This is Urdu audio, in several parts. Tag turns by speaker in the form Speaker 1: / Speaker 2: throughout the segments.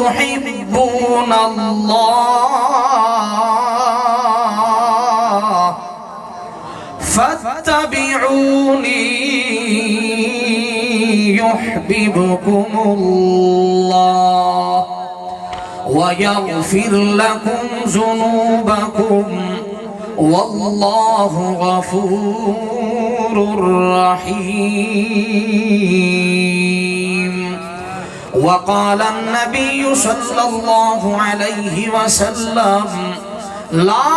Speaker 1: تحبون اللہ فاتبعونی يحببكم الله ويغفر لكم ذنوبكم والله غفور رحيم. وقال النبي صلى الله عليه وسلم لا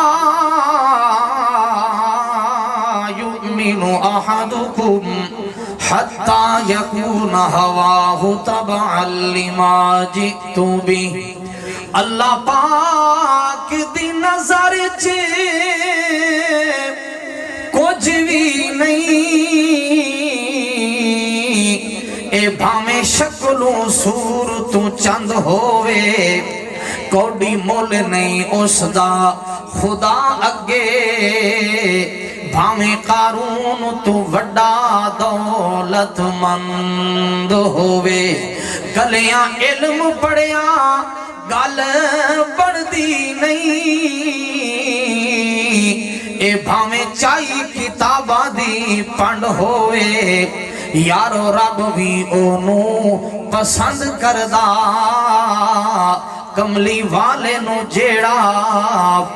Speaker 1: يؤمن أحدكم حتى يكون هواه تبعا لما جئت به. اللہ پاک دی نظر چے کچھ بھی نہیں، اے بھامے شکل و صورت چند ہووے، کوڑی مول نہیں اس دا خدا اگے. بھامیں قارون تو وڈا دولت مند ہووے، گلیاں علم پڑھیاں گل پڑھ دی نہیں. اے بھامیں چائی کتاباں دی پڑھ ہووے، یارو رب بھی اونو پسند کردہ، کملی والے نو جیڑا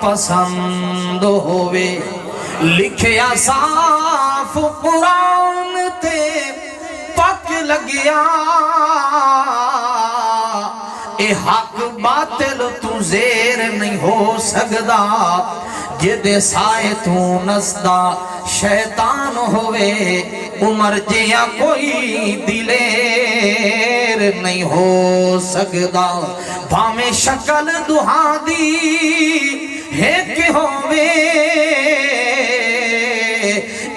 Speaker 1: پسند ہووے. لکھیا صاف قرآن تے پک لگیا، اے حق باطل تو زیر نہیں ہو سکدا، جدے سائے تو نسدا شیطان ہوئے، عمر جیا کوئی دلیر نہیں ہو سکدا. بھامیں شکل دہاں دی ہے کہ ہوئے،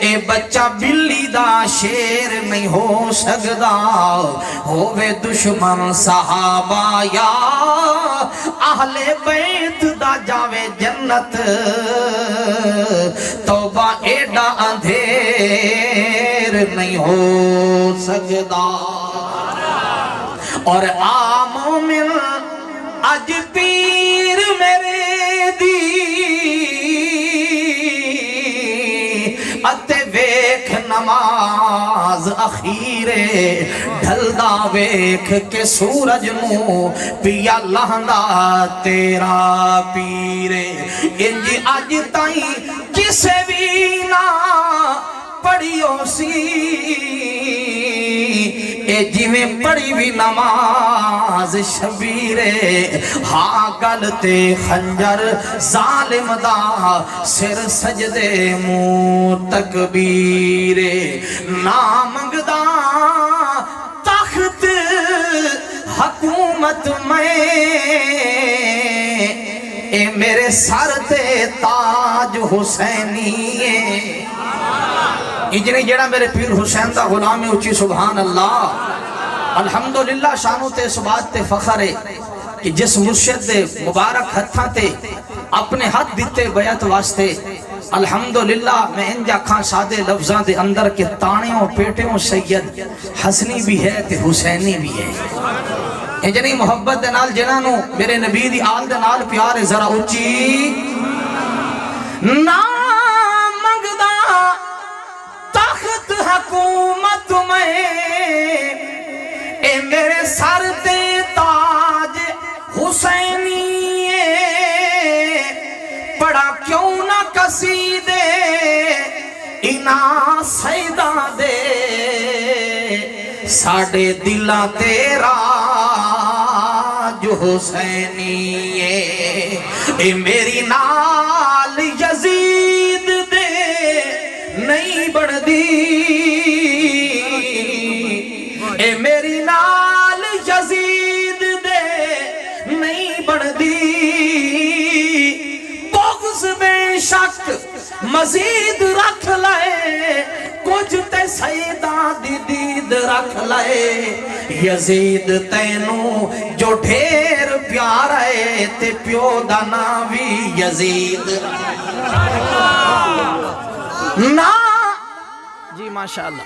Speaker 1: اے بچہ بلی دا شیر نہیں ہو سکدا، ہووے دشمن صحابہ یا اہل بیت دا جاوے جنت، توبہ ایڈا اندھیر نہیں ہو سکدا. اور آ مومن اج پیر میرے دی اتے ویکھ نماز اخیرے ڈھلدا، ویکھ کے سورج نو پیا لہندا تیرا پیرے. انجی اج تائیں کسے بھی نہ پڑھیو سی، اے جی میں پڑھی بھی نماز شبیرے. ہاں گل تے خنجر ظالم دا، سر سجدے منہ تکبیرے. نامنگدا تخت حکومت میں، اے میرے سر تے تاج حسینی ہے. اجنے جڑا میرے پیر حسین دا غلام اچھی سبحان اللہ. الحمدللہ شانو تے اس بات تے فخر ہے کہ جس مرشد دے مبارک ہتھاں تے اپنے ہاتھ دیتے بیعت واسطے، الحمدللہ میں انجا کھاں سادے لفظاں دے اندر کے تانیوں پیٹیوں سید حسنی بھی ہے تے حسینی بھی ہے. انجنی محبت دے نال جنانو میرے نبی دی آل دے نال پیار ذرا اچھی. حکومت میں اے میرے سر تے تاج حسینی، پڑا کیوں نہ قصیدے انا سیدہ دے، ساڑے دلاں تیرا جو حسینی اے میری نال یزید دے نہیں بڑھ دی، اے میری نال یزید دے نہیں بڑھ دی. بغض بے شک مزید رکھ لائے، کچھ تے سیدہ دی دید رکھ لائے. یزید تینوں جو ڈھیر پیار ہے تے پیو دا نام بھی یزید نا. جی ماشاءاللہ.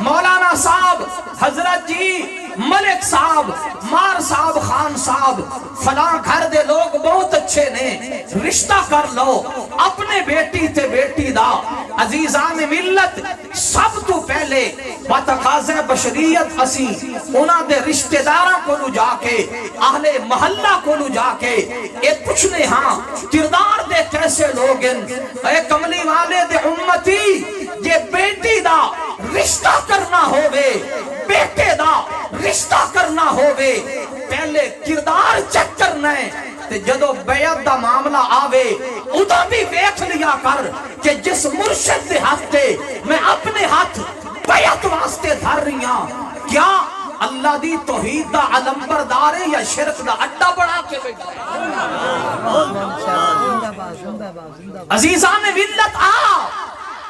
Speaker 1: مولانا صاحب، حضرت جی ملک صاحب، مار صاحب، خان صاحب، فلاں گھر دے لوگ بہت اچھے نے، رشتہ کر لو اپنے بیٹی تے بیٹی دا۔ عزیزان ملت، سب تو پہلے بتقاضے بشریت اسی انہاں دے رشتہ داراں کو جا کے، اہل محلہ کو جا کے اے پوچھنے ہاں کردار دے کیسے لوگ ہیں۔ اے کملی والے دے امتی، یہ بیٹی دا رشتہ کرنا ہووے، بیٹے دا رشتہ کرنا ہووے، پہلے کردار چیک کرنا ہے۔ تے جدو بیعت دا معاملہ آوے ادا بھی ویکھ لیا کر کہ جس مرشد دے ہاتھ تے میں اپنے ہاتھ بیعت واسطے دھر رہی ہوں، کیا اللہ دی توحید دا علم بردار ہے یا شرک دا اڈا بڑھا کے بیٹھا ہے؟ عزیزان ملت،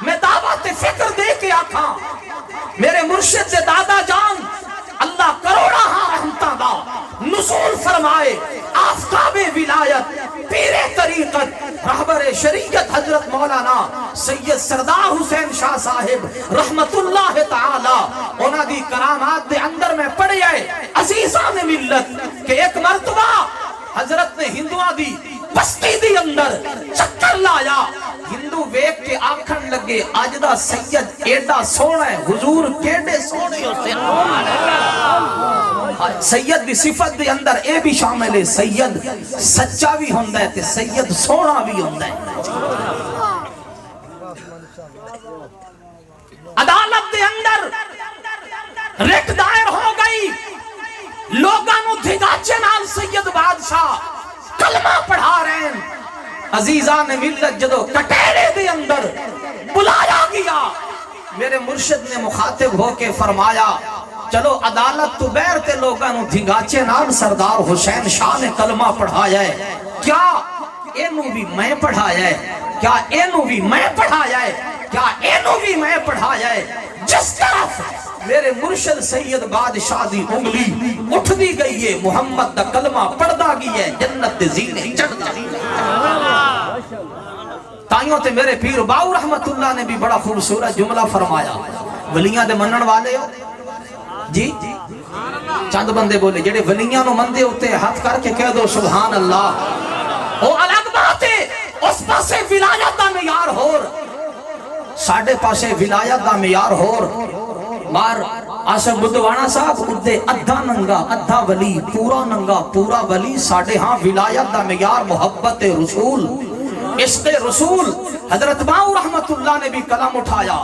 Speaker 1: میں دعوت فکر دے کے آکھاں، میرے مرشد دے دادا جان اللہ کروڑا ہاں رحمتہ دا نزول فرمائے، آفتاب ولایت، پیر طریقت، رہبر شریعت حضرت مولانا سید سردار حسین شاہ صاحب رحمت اللہ تعالی انہاں دی کرامات دے اندر میں پڑھے آئے۔ عزیزان ملت، کہ ایک مرتبہ حضرت نے ہندوآں دی بستی دی اندر چکر لایا، ہندو ویک کے آکھن لگے آج دا سید ایڈا سونا ہے، حضور کیڈے سونے ہوتے ہیں۔ سید دی صفت دے اندر اے بھی شامل ہے، سید سچا بھی ہوندہ ہے تے سید سونا بھی ہوندہ ہے۔ عدالت دے اندر رٹ دائر ہو گئی، لوگانو دھگاچے نال سید بادشاہ کلمہ پڑھا رہے ہیں۔ عزیزان ملت، جدو کٹیرے دے اندر بلایا گیا، میرے مرشد نے مخاطب ہو کے فرمایا چلو عدالت تو بیر تے لوگانو دھگاچے نال سردار حسین شاہ نے کلمہ پڑھایا ہے، کیا اینو بھی میں پڑھایا ہے؟ کیا اینو بھی میں پڑھایا ہے؟ کیا اینو بھی میں پڑھایا ہے؟ جس طرف میرے مرشد سید بادشاہ دی انگلی اٹھ دی گئی ہے، محمد دا کلمہ پڑھدا گئی ہے، جنت دے زینے چڑھدا گئی ہے۔ تائیوں تے میرے پیر باؤ رحمت اللہ نے بھی بڑا خوبصورت جملہ فرمایا، ولیاں دے منن والے ہو جی؟ چند بندے بولے جڑے ولیاں نو مندے ہوتے ہاتھ کر کے کہہ دو سبحان اللہ۔ وہ الگ بات ہے، اس پاسے ولایت دا معیار ہور، ساڑھے پاسے ولایت دا معیار ہور۔ مار آصف بدوانا صاحب اردے ادھا ننگا ادھا ولی، پورا ننگا پورا ولی، ساڑھے ہاں ولایت دا معیار محبت رسول، عشق رسول۔ حضرت باؤ رحمت اللہ نے بھی قلم اٹھایا،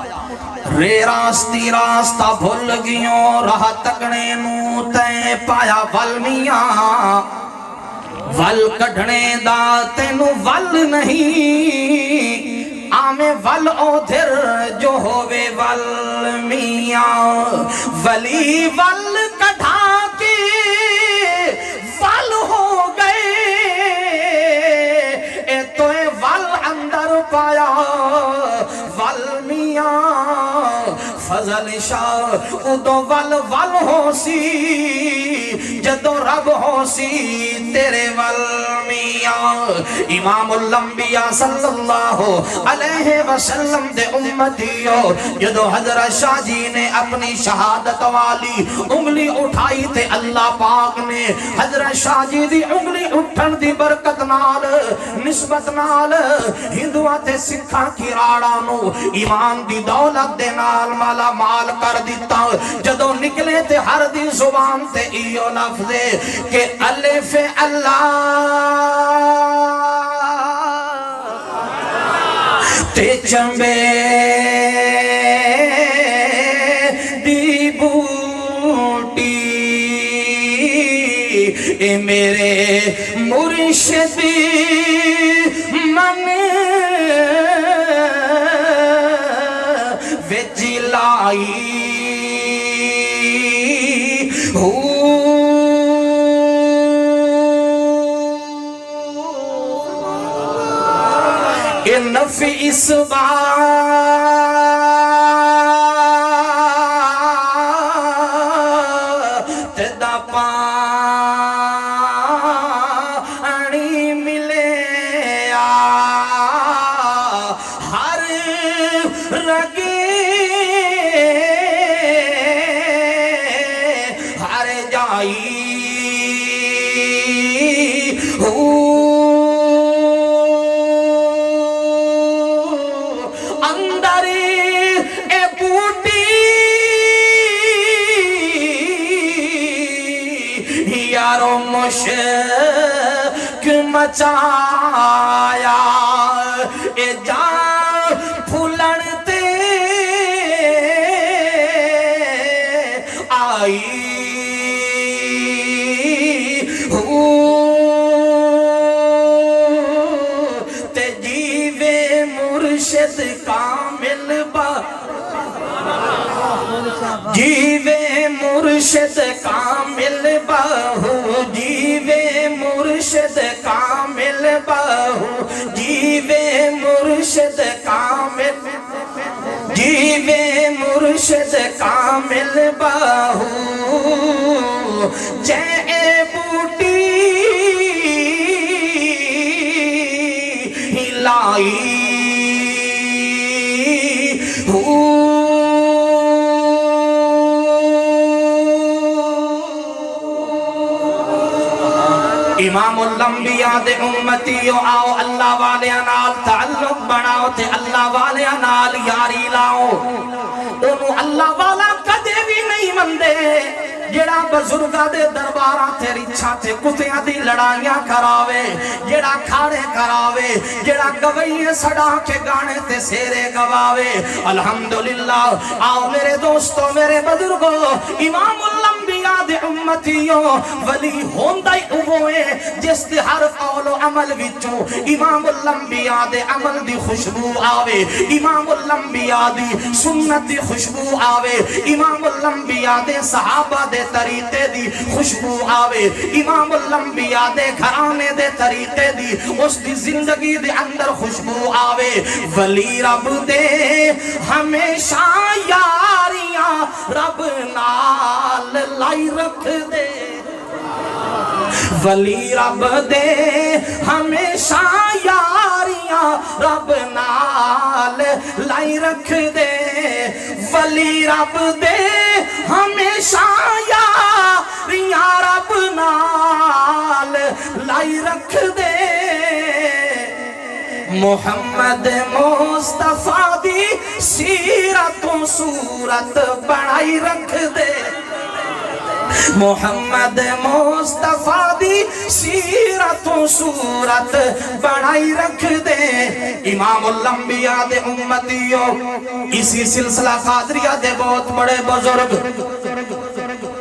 Speaker 1: رے راستی راستہ بھول گیوں، راہ تکنے نو تے پایا ول میاں، ول کڑھنے دا تینو ول نہیں، آمیں ول اودھر جو ہووے ول میاں، ولی ول کڑھا کے ول ہو گئے، اے تو اے ول اندر پایا ول میاں، فضل شاہ ادو ول ول ہو سی، جدو رب ہو سی تیرے ول میاں۔ امام الانبیاء صلی اللہ علیہ وسلم دے امتیو، جدو حضرت شاہ جی نے اپنی شہادت والی انگلی اٹھائی تے اللہ پاک نے حضرت شاہ جی دی انگلی اٹھن دی برکت نال نسبت نال ہندوآں تے سکھاں کی راڑانو ایمان دی دولت دے نال مالا مال کر دیتا۔ جدو نکلے تے ہر دی زبان تے ایو لفظ کہ الف اللہ تے چمبے دی بوٹی، اے میرے مرشد من وچ لائی اے نفع اس بات دا پانی ملے ہر رگے آئی اندر اے بوٹی یارو مشک مچایا اے جا پھولن تے آئی تے جیوے مرشد کامل با جیوے مرشد کامل بہو جیوے مرشد کامل بہو جیوے مرشد کامل جیوے مرشد کامل بہو جے بوٹی لائی امام الانبیاء دے امتیو آؤ اللہ والے نال تعلق بناؤ تے اللہ والے نال یاری لاؤ انہوں اللہ والا کدے بھی نہیں مندے جڑا بزرگاں دے درباراں تے رچھاں تے کتیاں دی لڑائیاں کراوے جڑا کھاڑے کراوے جڑا گوئیے سڑا کے گانے تے سیرے گواوے الحمدللہ آؤ میرے دوستو میرے بزرگو امام الانبیاء دے امتیوں ولی ہوندائی اوہے جس دے ہر قول و عمل وچوں امام الانبیاء دے عمل دی خوشبو آوے امام الانبیاء دی سنت دی خوشبو آوے امام الانبیاء دے صحابہ دے طریقے دی خوشبو آوے امام الانبیاء دے گھرانے دے طریقے دی اس دی زندگی دے اندر خوشبو آوے ولی رب دے ہمیشہ یاریاں رب نال لائی رکھ دے ولی رب دے ہمیشہ یاریاں رب نال لائی رکھ دے ولی رب دے ہمیشہ یاریاں رب نال لائی رکھ دے محمد مصطفیٰ دی سیرت و صورت بڑھائی رکھ دے محمد مصطفیٰ دی سیرت و صورت بڑھائی رکھ دے امام الانبیاء دے امتیوں اسی سلسلہ قادریہ دے بہت بڑے بزرگ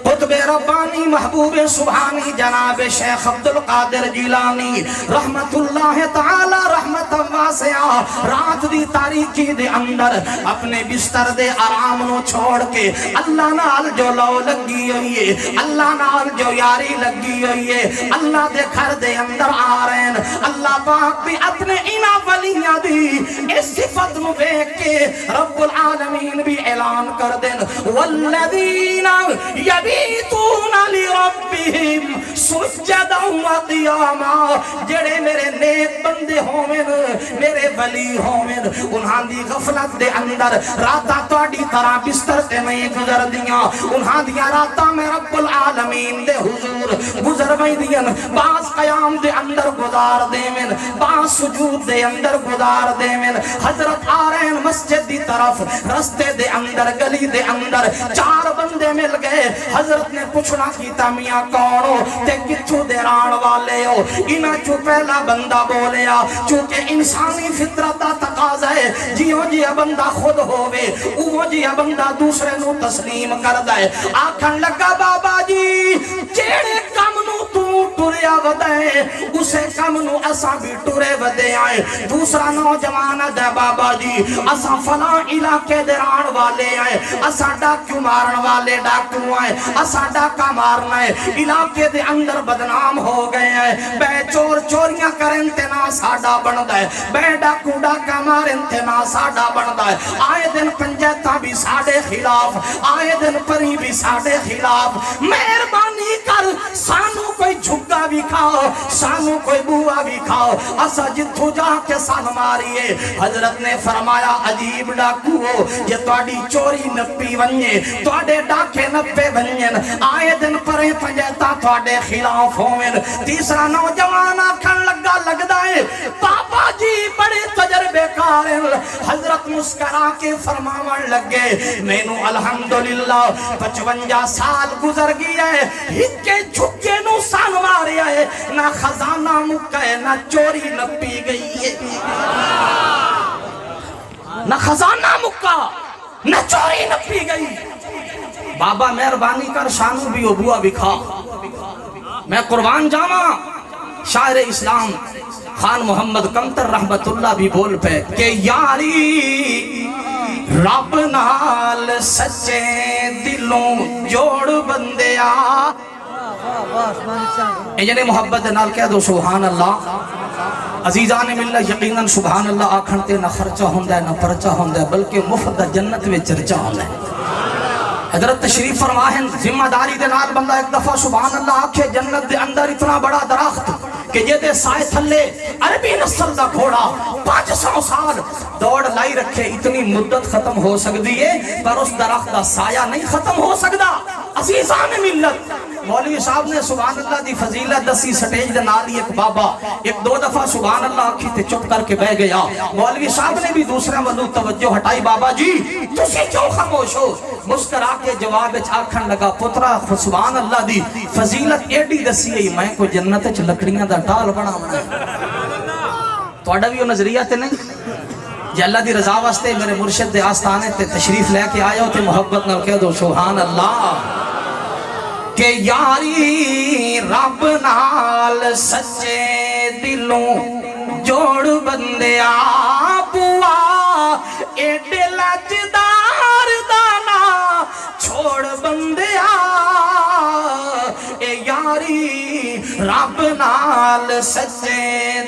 Speaker 1: قطب ربانی محبوب سبحانی جناب شیخ عبدالقادر جیلانی رحمت اللہ تعالی رحمت واسعہ رات دی تاریکی دے اندر اپنے بستر دے آرام نو چھوڑ کے اللہ نال جو لو لگی ہوئی ہے اللہ نال جو یاری لگی ہوئی ہے اللہ دے گھر دے اندر آ رہے ہیں اللہ پاک بھی اپنے انہا ولیاں دی اس صفت نو بیک کے رب العالمین بھی اعلان کر دیں والذین یبیتون لربہم سجدا و قیاما جڑے میرے نیک بندے ہومن میرے ولی ہومن انہاں دی غفلت دے اندر راتا توڑی طرح بستر تے نہیں گزر دیاں انہاں دیا راتا میں رب العالمین دے حضور گزر بھائی دیاں بعض قیام دے اندر گزار دے من بعض سجود دے اندر گزار دے من حضرت آ رہے ہیں مسجد دی طرف رستے دے اندر گلی دے اندر چار بندے مل گئے حضرت نے پوچھنا کیتا میاں کون ہو تے کتھو دیران والے ہو انہاں چو پہلا بندہ بولیا چونکہ انسانی فطرت دا تقاضا ہے جیو جی بندہ خود ہووے اوہ جی بندہ دوسرے نو تسلیم کر دائے آکھن لگا بابا جی جیڑے کم نو تو ٹریا ودائے اسے کم نو اسا بھی ٹرے ودے آئے دوسرا نوجوان دے بابا جی اسا فلاں علاقے دیران والے آئے اسا ڈاکیو مارن والے ڈاکیو آئے اسا ڈاکا مارنا ہے علاقے دے اندر بدنام ہو گئے ہیں بے چور چوریاں کریں تینا ساڑا بندہ ہے بے ڈاکو ڈاکا مارن تینا ساڑا بندہ ہے آئے دن پنجیتا بھی ساڑے خلاف آئے دن پری بھی ساڑے خلاف مہربانی کر سانو کوئی جھگا بھی کھاؤ سانو کوئی بوا بھی کھاؤ اسا جتھو جا کے سان ماریے حضرت نے فرمایا عجیب ڈاکو ہو یہ تواڈی چوری نپی ونجے تواڈے ڈاکے نپے ونجن آئے دن پرے پنجیتا تواڈے خلاف ہوئن تیسرا نوجوان آکھن لگدا ہے بابا جی بڑے تجربے کار حضرت مسکرا کے فرماون لگے مینوں الحمدللہ 55 سال گزر گیا ہے ہکے جھکے نو سان ماریا ہے نہ خزانہ مکا ہے نہ چوری نپی گئی ہے نہ خزانہ مکا نہ چوری نپی گئی بابا مہربانی کر شانو بھی ابوا بھی کھا میں قربان جاما شاعر اسلام خان محمد کمتر رحمت اللہ بھی بول پہ کہ یاری رب نال سچے دلوں جوڑ بندیا انجنے محبت نال کہہ دو سبحان اللہ عزیزان ملہ یقیناً سبحان اللہ آکھنتے نہ خرچہ ہوندہ ہے نہ پرچہ ہوندہ ہے بلکہ مفت جنت میں چرچہ ہوندہ ہے حضرت تشریف فرماہن ذمہ داری دے نال بندہ ایک دفعہ سبحان اللہ آکھے جنت دے اندر اتنا بڑا درخت کہ یہ دے سائے تھلے عربی نسل دا گھوڑا 500 سال دوڑ لائی رکھے اتنی مدت ختم ہو سکتی ہے پر اس درخت دا سایہ نہیں ختم ہو سکتا عزیزان ملت مولوی صاحب نے سبحان اللہ دی فضیلت دسی سٹیج دے نالی ایک بابا ایک دو دفعہ سبحان اللہ آکھی تے چپ کر کے بہ گیا مولوی صاحب نے بھی دوسرے والوں توجہ ہٹائی بابا جی تسی کیوں خاموش ہو مسکرا کے جواب آکھن لگا پترا سبحان اللہ دی فضیلت ایڈی دسی ہے میں کو جنت چ لکڑیاں دا ڈال بنا تواڈا بھی وہ نظریہ تے نہیں جے اللہ دی رضا واسطے میرے مرشد دے آستانے تے تشریف لے کے آئے ہو تے محبت نال کہہ دو سبحان اللہ کہ یاری رب نال سچے دلوں جوڑ بندیا بوا ایڈے لجدار دانا چھوڑ بندیا اے یاری رب نال سچے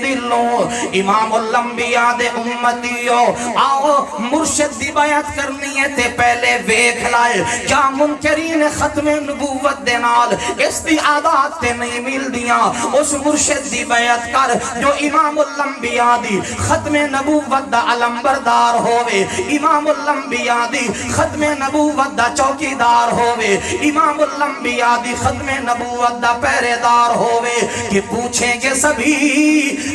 Speaker 1: دلوں امام الانبیاء دے امتیو آؤ مرشد دی بیعت کرنی ہے تے پہلے ویکھ لائے کیا منکرین ختم نبوت دے نال اس دی عادات تے نہیں مل دیاں اس مرشد دی بیعت کر جو امام الانبیاء دی ختم نبوت دا علمبردار ہوئے امام الانبیاء دی ختم نبوت دا چوکیدار ہوئے امام الانبیاء دی ختم نبوت دا پہرے دار ہوئے کہ پوچھیں گے سبھی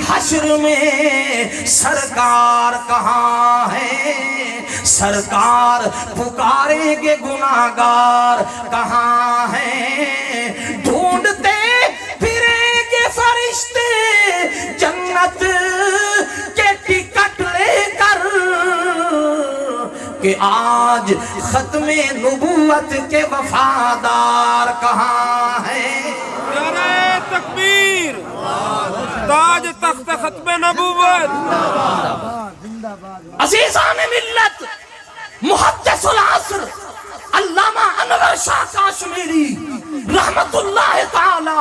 Speaker 1: حشر میں سرکار کہاں ہے سرکار پکاریں گے گناہگار کہاں ہیں ڈھونڈتے پھریں گے فرشتے جنت کے ٹکٹ لے کر کہ آج ختم نبوت کے وفادار کہاں ہیں
Speaker 2: نعرہ تکبیر تاج تخت ختم نبوت
Speaker 1: عزیزان ملت محدث العصر علامہ انور شاہ کاشمیری رحمت اللہ تعالی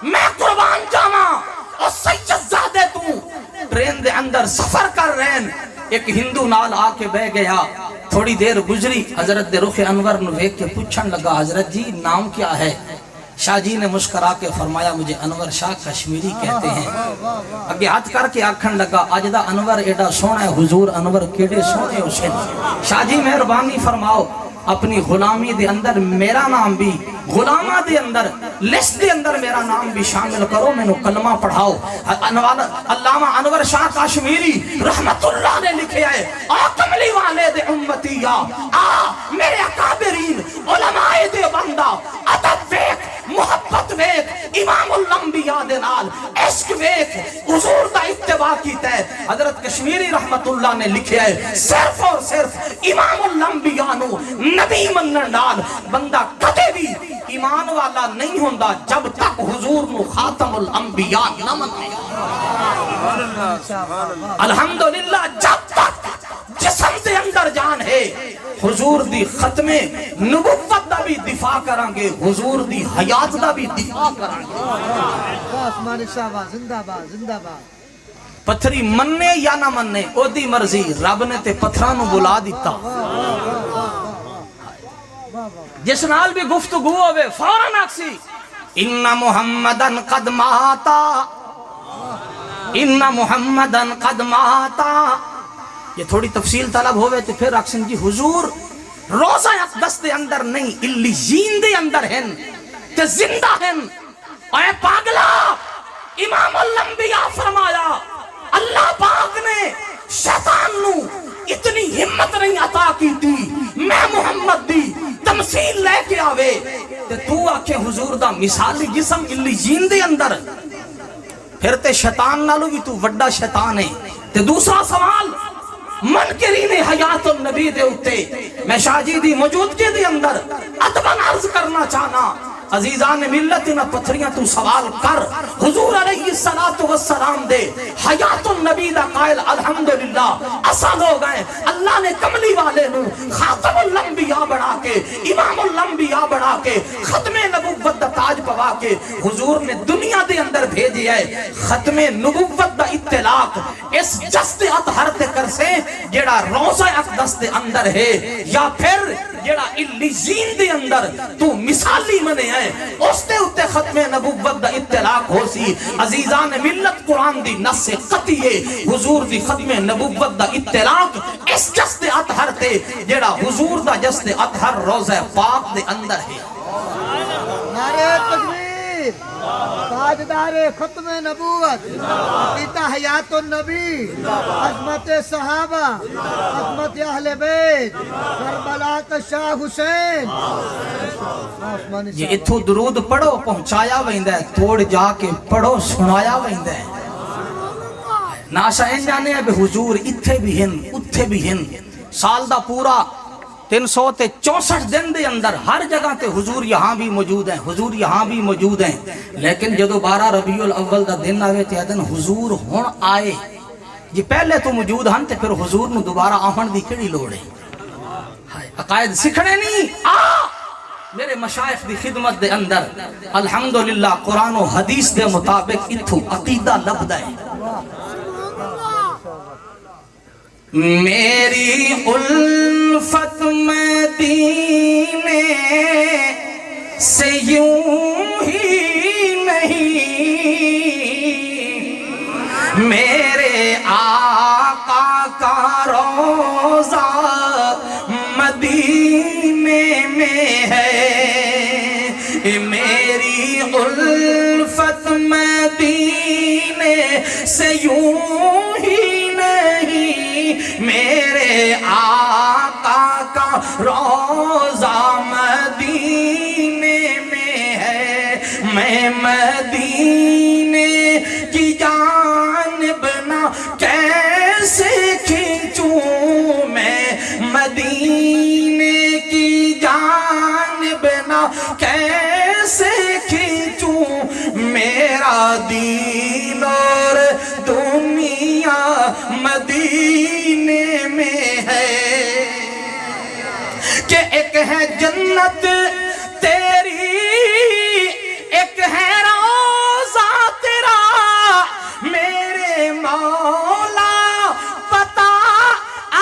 Speaker 1: میں قربان جاواں اور سید زادے تو ٹرین دے اندر سفر کر رہے ہیں ایک ہندو نال آ کے بہ گیا تھوڑی دیر گزری حضرت دے رخ انور نو دیکھ کے پوچھن لگا حضرت جی نام کیا ہے شاہ جی نے مسکرا کے فرمایا مجھے انور شاہ کشمیری کہتے ہیں اگے ہاتھ کر کے آکھن لگا اج دا انور ایڈا سونا ہے حضور انور کیڑے سونے حسین شاہ جی مہربانی فرماؤ اپنی غلامی دے اندر میرا نام بھی غلامہ دے اندر لسٹ دے اندر میرا نام بھی شامل کرو میں نو کلمہ پڑھاؤ علامہ انور شاہ کاشمیری رحمت اللہ نے لکھے ہے آ کملی والے دے امتیہ آ میرے اکابرین علماء دے بندہ ادب ویک محبت ویک امام الانبیاء دے نال عشق ویک حضور دا اتباع کیتا ہے حضرت کشمیری رحمت اللہ نے لکھے ہے صرف اور صرف امام الانبیاء نو نبی منن نال بندہ کدے بھی ایمان والا نہیں ہوندا جب تک حضور نو خاتم الانبیاء نہ منے الحمدللہ جب تک جسم دے اندر جان ہے حضور دی ختم نبوت دا بھی دفاع کران گے حضور دی حیات دا بھی دفاع کران گے پتھری مننے یا نہ مننے او دی مرضی رب نے تے پتھراں نو بلا دیتا جس نال بھی گفتگو ہوئے فوراً آکسی ان محمدن قد ماتا، ان محمدن قد ماتا. یہ تھوڑی تفصیل طلب ہوئے تو پھر اکسن جی حضور روزہ اقدس دے اندر نہیں علیین دے اندر ہیں تے زندہ ہیں. اے پاگلا، امام الانبیاء فرمایا اللہ پاک نے شیطان نو اتنی ہمت نہیں عطا کی تھی میں محمد دی تمثیل لے کے آوے تے تو آکھے حضور دا مثالی جسم علیین دے اندر، پھر تے شیطان نالو بھی تو وڈا شیطان ہے. تے دوسرا سوال منکرین حیات النبی دے اتے میں شاہ جی دی موجودگی دے اندر ادباً عرض کرنا چاہنا. عزیزان ملت نہ پتھریاں تو سوال کر حضور علیہ السلام دے حیات النبی دا قائل الحمدللہ اسا لوگ ہیں. اللہ نے کملی والے نو خاتم الانبیاء بڑھا کے امام الانبیاء بڑھا کے ختم نبوت دا تاج پوا کے حضور نے دنیا دے اندر بھیجی ہے. ختم نبوت دا اطلاق اس جست اطہر تے کر سے جیڑا روزہ اقدس دے اندر ہے یا پھر جیڑا علیین دے اندر تو مثالی منے ہیں اس تے اتے ختم نبوت دا اطلاق ہو سی. عزیزان ملت قرآن دی نص قطعی ہے حضور دی ختم نبوت دا اطلاق اس جست اطہر تے جیڑا حضور دا جست اطہر روزہ پاک دے اندر ہے.
Speaker 3: نعرہ تکبیر، تاجدار ختم نبوت، عقیدہ حیات النبی، عظمت صحابہ، عظمت اہل بیت، کربلا کا شاہ حسین.
Speaker 1: یہ اتھو درود پڑھو پہنچایا ویندہ ہے، توڑ جا کے پڑھو سنایا ویندہ ہے. ناشا ان جانے ہیں بے حضور اتھے بھی ہن اتھے بھی ہن. سال دا پورا 364 دن دے اندر ہر جگہ تے حضور یہاں بھی موجود ہیں، حضور یہاں بھی موجود ہیں. لیکن جدو 12 ربیع الاول دا دن آوے تے دن حضور ہون آئے جی پہلے تو موجود ہن تے پھر حضور نو دوبارہ آہن دی کڑی لوڑے. عقائد سکھنے نہیں میرے مشائخ دی خدمت دے اندر الحمدللہ قرآن و حدیث دے مطابق اتھو عقیدہ لبدا ہے. میری الفت مدینے سے یوں ہی نہیں، میرے آقا کا روزہ مدینے میں ہے. میری الفت مدینے سے یوں ہی نہیں، میرے آقا کا روزہ مدینے میں ہے. میں مدینے کی جانب نہ کیسے کھینچوں، میں مدینے کی جانب نہ کیسے کھینچوں، میرا دین اور دنیا مدینے میں ہے. کہ ایک ہے جنت تیری ایک ہے روزہ تیرا، میرے مولا پتا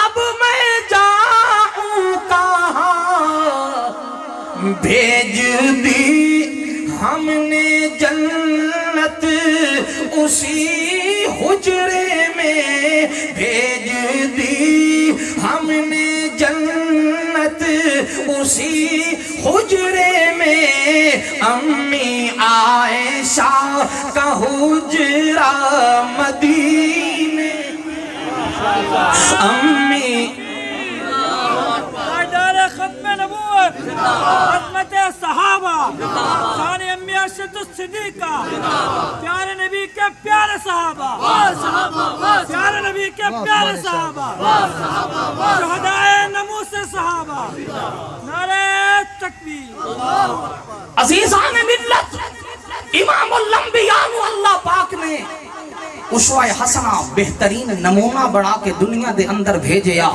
Speaker 1: اب میں جاؤں کہاں. بھیج دی ہم نے جنت اسی حجرے میں، بھیج دی ہم نے جنت اسی حجرے میں. امی عائشہ کا حجرہ مدینے، امی
Speaker 2: تاجدار ختم نبوت، عظمت صحابہ، شان امی عائشہ الصدیقہ، پیارے نبی کے پیارے صحابہ، پیارے نبی کے پیارے صحابہ، شہدائے نموس صحابہ. نعرہ تکبیر.
Speaker 1: عزیزان ملت امام الانبیاء نو اللہ پاک نے اسوہ حسنہ بہترین نمونہ بڑھا کے دنیا دے اندر بھیجیا.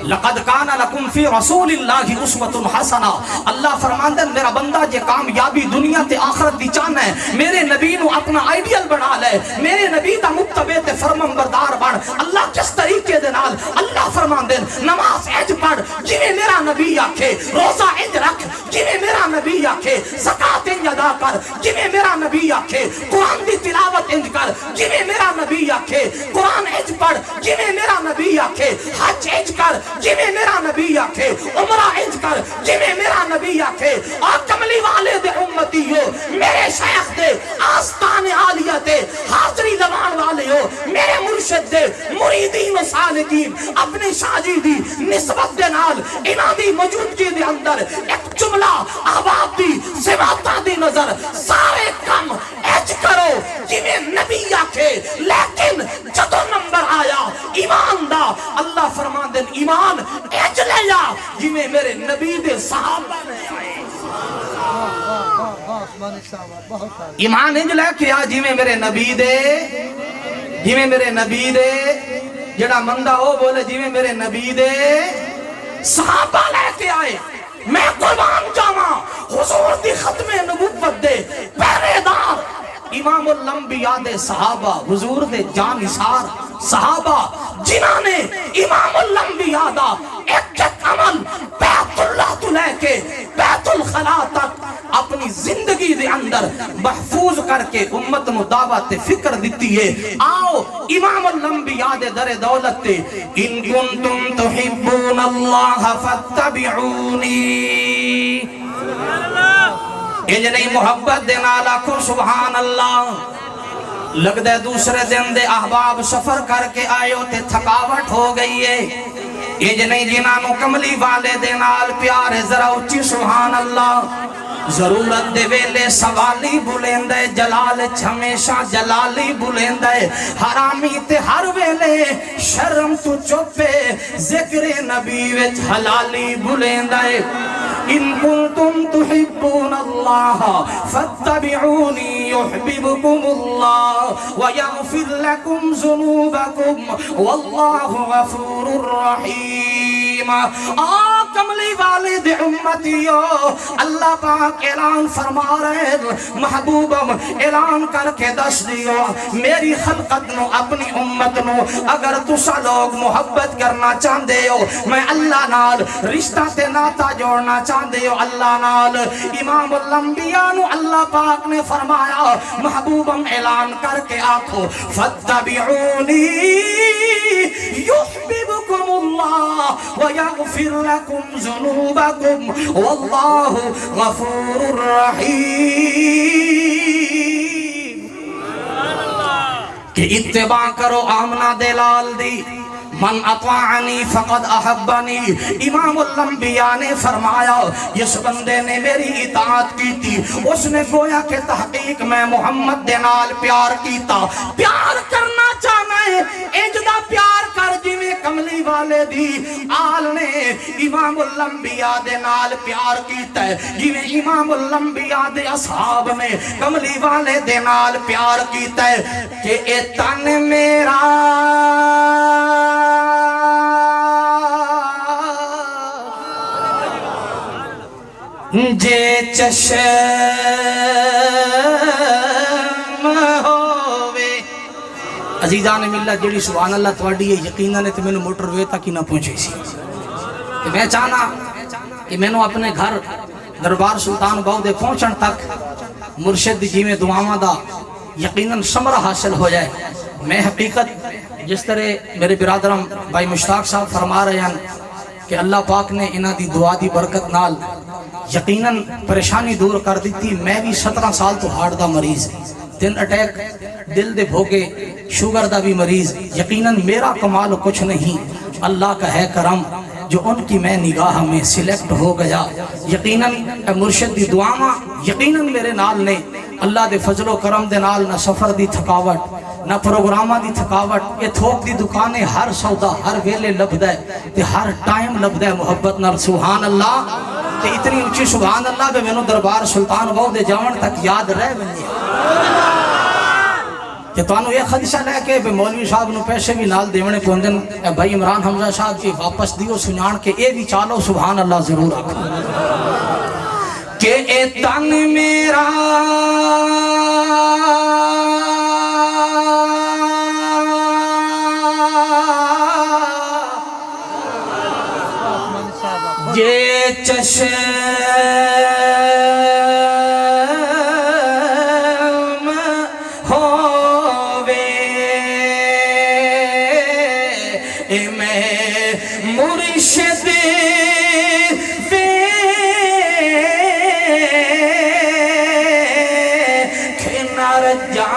Speaker 1: لقد کان لکم فی رسول اللہ اسوۃ حسنہ، اللہ فرماندے میرا بندہ جے کامیابی دنیا تے آخرت دی چاہنا ہے، میرے نبی نو اپنا آئیڈیل بنا لے، میرے نبی دا متبع تے فرمان بردار بن۔ اللہ کس طریقے دے نال؟ اللہ فرماندے نماز اج پڑھ جویں میرا نبی آکھے، روزہ اج رکھ جویں میرا نبی آکھے، زکات انج ادا کر جویں میرا نبی آکھے، قرآن دی تلاوت انج کر جویں میرا نبی آکھے، قرآن اج پڑھ جویں میرا نبی آکھے، حج اج کر جویں میرا نبی آکھے، عمرہ اج کر جویں میرا نبی آکھے۔ اور کملی والے دے امتیو، میرے شیخ دے آستان عالیہ تے حاضری لوان والے ہو، میرے مرشد دے مریدین و سالکین اپنی شاجی دی نسبت دے نال انہاں دی موجودگی دے اندر ایک جملہ احباب دی صفاتاں دی نظر سارے کم اج کرو جویں نبی آکھے، لیکن جدو نمبر آیا ایمان دا، اللہ فرمان دے ایمان اج لے جا جویں میرے نبی دے صحابہ نے آئے۔ ایمان انج لے کے آ جویں میرے نبی دے، جویں میرے نبی دے، جڑا مندہ ہو بولے جویں میرے نبی دے صحابہ لے کے آئے۔ میں قربان جاواں حضور دی ختم نبوت دے پہرے دار امام الانبیاء دے صحابہ، حضور دے جانثار صحابہ، جنہاں نے امام الانبیاء دا ایک ایک عمل بیت اللہ تو لے کے بیت الخلا تک اپنی زندگی دے اندر محفوظ کر کے امت نو دعوت فکر دیتی ہے۔ آؤ امام الانبیاء دے در دولت تے ان کنتم تحبون اللہ فاتبعونی، یہ نہیں محبت دینا لاکھوں سبحان اللہ۔ لگ دے دوسرے دن دے احباب سفر کر کے آئے تے تھکاوٹ ہو گئی ہے، یہ نہیں جنہاں کملی والے دے نال پیارے ذرا اچھی سبحان اللہ۔ ضرورت دے ویلے سوالی بلندے، جلال ہمیشہ جلالی بلندے، حرامی تے ہر ویلے شرم تو چپے، ذکر نبی وچ حلالی بلندے۔ ان کنتم تحبون اللہ فاتبعونی یحببکم اللہ ویغفر لکم ذنوبکم واللہ غفور الرحیم۔ کملی والد امتیو، اللہ پاک اعلان فرما رہے، محبوبم اعلان کر کے دس دیو میری خلقت نو اپنی امت نو اگر تسا لوگ محبت کرنا چاہندے ہو، میں اللہ نال رشتہ تے ناتا جوڑنا چاہندے ہو اللہ نال، امام الانبیاء نو اللہ پاک نے فرمایا محبوبم اعلان کر کے آکھو فاتبعونی یحببکم اللہ ویغفر لکم ذنوبکم واللہ غفور الرحیم۔ کہ اتباع کرو آمنہ دلال دی، من اطاعنی فقد احبنی، امام الانبیاء نے فرمایا جس بندے نے میری اطاعت کی تھی اس نے گویا کہ تحقیق میں محمد دے نال پیار کیتا۔ پیار کرنا چاہنا ہے اجدا پیار کر جویں کملی والے دی آل نے امام الانبیاء دے نال پیار کیتا ہے، جویں امام الانبیاء دے اصحاب نے کملی والے دے نال پیار کیتا ہے۔ کہ اے تن میرا جے چشم ہووے، عزیزان ملت جڑی سبحان اللہ تواڈی ہے یقیناً تے مینوں موٹر وے تک ہی نہ پہنچے سی۔ میں چاہنا کہ مینوں اپنے گھر دربار سلطان باؤ دے پہنچن تک مرشد جیویں دعاواں دا یقیناً ثمرہ حاصل ہو جائے۔ میں حقیقت جس طرح میرے برادرم بھائی مشتاق صاحب فرما رہے ہیں کہ اللہ پاک نے انہاں دی دعا دی برکت نال یقیناً پریشانی دور کر دیتی۔ میں بھی 17 سال تو ہارٹ دا مریض، دل اٹیک، دل دے بھوگے، شوگر دا بھی مریض، یقیناً میرا کمال کچھ نہیں، اللہ کا ہے کرم جو ان کی میں نگاہ میں سلیکٹ ہو گیا۔ یقیناً مرشد دی دعاواں یقیناً میرے نال نے، اللہ دے فضل و کرم دے نال نہ سفر دی تھکاوٹ نہ پروگرامہ دی تھکاوٹ، یہ تھوک دی دکانے ہر سودا ہر ویلے لبدا ہے تے ہر ٹائم لبدا ہے محبت نال سبحان اللہ۔ تے اتنی اونچی سبحان اللہ کہ مینوں دربار سلطان باؤ دے جاون تک یاد رہ ونجے۔ کہ تانوں یہ خدشہ لے کے مولوی صاحب نو پیسے بھی نال دیونے پوندن بھائی عمران حمزہ صاحب کی واپس دیو سنجان کے اے بھی چالو سبحان اللہ ضرور آکھا کہ اے تن میرا یہ چشم ہووے میں مرشد کھنر جا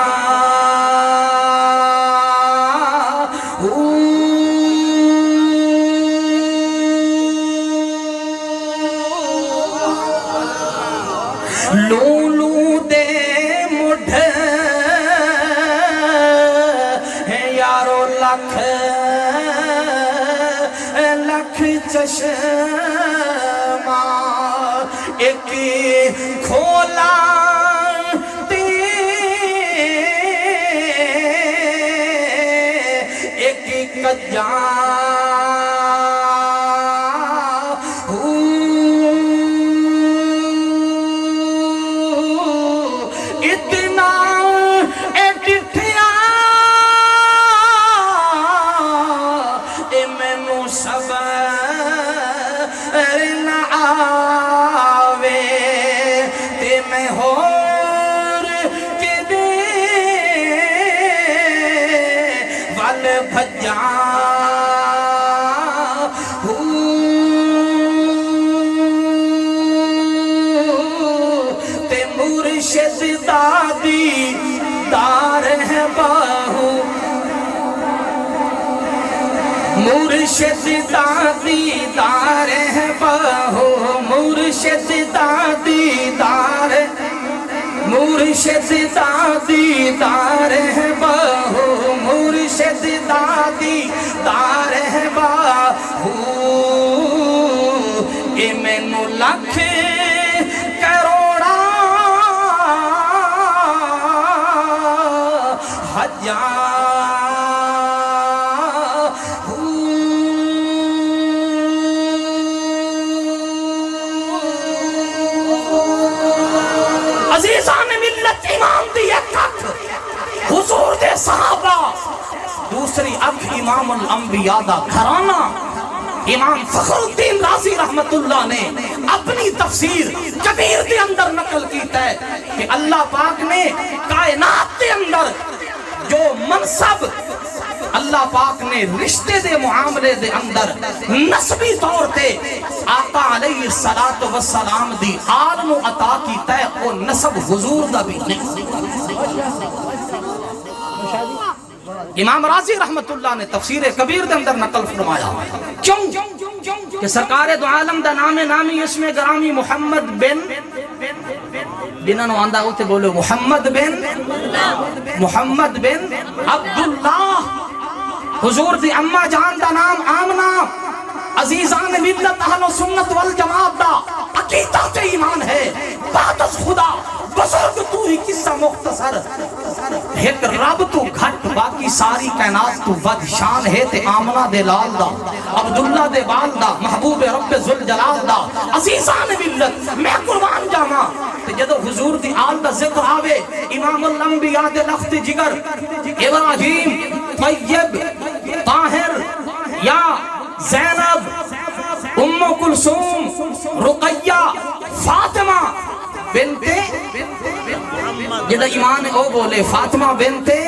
Speaker 1: لولو دے مڈھ یارو لکھ لکھ چشمہ ایک کھولا تے ایک کجاں مرشد دادی دار ہے باہو مرشد دادی دار ہے باہو مرشد دادی دار مرشد دادی دار ہے باہو مرشد دادی دار ہے باہو اے مینو لکھ عزیزان ملت امام دی ایک اکھ حضور دے صحابہ دوسری اکھ امام الانبیاء دا گھرانہ امام فخر الدین رازی رحمت اللہ نے اپنی تفسیر کبیر دے اندر نقل کیتا ہے کہ اللہ پاک نے کائنات دے اندر جو منصب اللہ پاک نے رشتے دے معاملے دے اندر نسبی طور تے آقا علیہ السلام دی آل نو عطا کیتا ہے وہ نسب حضور دا بھی نہیں امام رازی رحمت اللہ نے تفسیر کبیر دے اندر نقل فرمایا کیوں کہ سرکار دو عالم دا نامی اسم گرامی محمد بن بنانو آندہ ہوتے بولو محمد بن عبداللہ حضور دی اما جان دا نام آمنہ عزیزان ملت اہل و سنت والجماعت دا عقیدہ تے ایمان ہے بعد از خدا بزرگ تو ہی قصہ مختصر ایک رب تو گھٹ باقی ساری کائنات تو ود شان ہے تے آمنہ دے لال دا عبداللہ دے بال دا محبوب رب ذوالجلال دا عزیزان ملت میں قربان جاما تے جدو حضور دی آل دا ذکر آوے امام الانبیاء دے لخت جگر ابراہیم طیب طاہر یا زینب ام کلثوم رقیہ فاطمہ بنتے جدہ ایمان او بولے فاطمہ بنتے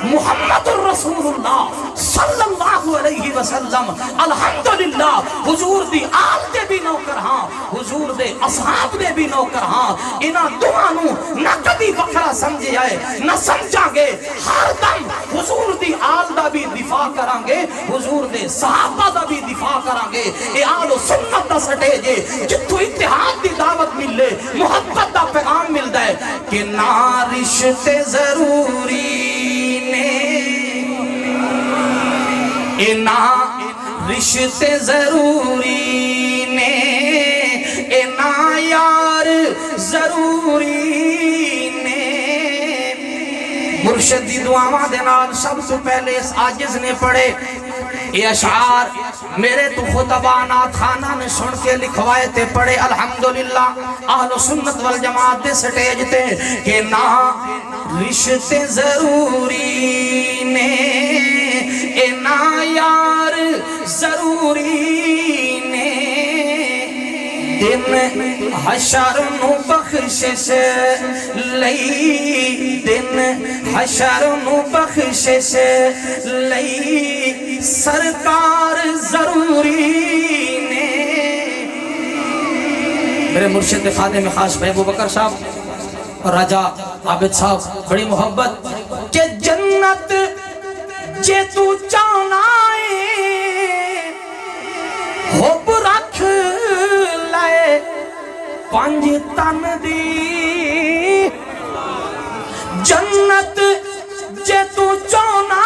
Speaker 1: محمد الرسول اللہ صلی اللہ علیہ وسلم الحمدللہ حضور دی آل دے بھی نوکر ہاں حضور دے اصحاب دے بھی نوکر ہاں انہاں دعانوں نہ کبھی وکھرا سمجھے آئے نہ سمجھا گے ہر دم حضور دی آل دا بھی دفاع کرانگے حضور دے صحابہ دا بھی دفاع کرانگے اے آل و سنت دا سٹے جے جتو اتحاد دی دعوت ملے محبت دا پیغام مل دائے کہ نہ رشتے ضروری اے نا رشتے ضروری نے اے نا یار ضروری نے مرشد دی دعاواں دے نال سب تو پہلے اس عاجز نے پڑھے یہ اشعار میرے تو خطبانات خانہ نے سن کے لکھوائے تے پڑھے الحمدللہ اہل سنت والجماعت دے سٹیج تے کہ نہ رشتے ضروری نے اے نہ یار ضروری نے دن حشر نو بخشش لئی دن حشر نو بخشش لئی سرکار ضروری نے میرے مرشد خادم خاص بھائی ابو بکر صاحب اور راجہ عابد صاحب بڑی محبت کہ جنت جے تو چاہنا حب رکھ لائے پانچ تن دی جنت جے تو چاہنا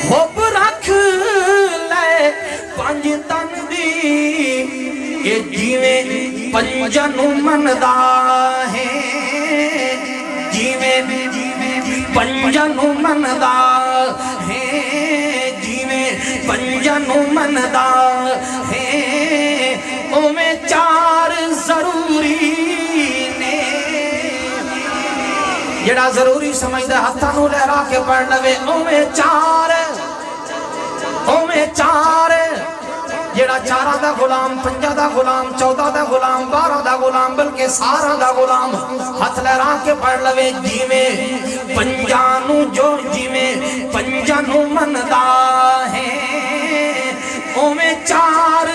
Speaker 1: حب رکھ لائے پانچ تن دی یہ جیویں پنجنو مندہ ہے جیویں پنجنو مندہ ہے جیویں پنجنو مندہ ہے اومیں چار ضروری نے جڑا ضروری سمجھ دے ہتھانو لہرا کے پڑھ لوے اومیں چار جڑا چارہ دا غلام پنجہ دا غلام چودہ دا غلام بارہ دا غلام بلکہ سارہ دا غلام ہتھ لہرا کے پڑھ لوے جیویں پنجانو جو جیویں پنجانو مندہ ہے اومیں چار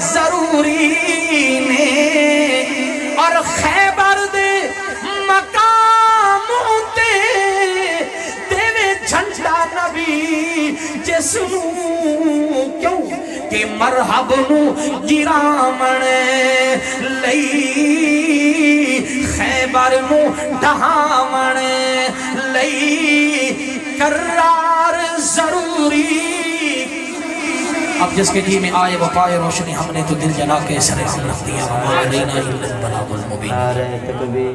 Speaker 1: ضروری نے اور خیبر دے مقاموں تے دیوے جھنڈا نبی جسنو کیوں کہ مرحب نو گرامن لئی خیبر نو ڈھامن لئی قرار ضروری اب جس کے جی میں آئے وفائے روشنی ہم نے تو دل جلا کے سر ہم رکھ دیا وما علینا الا البلاغ المبین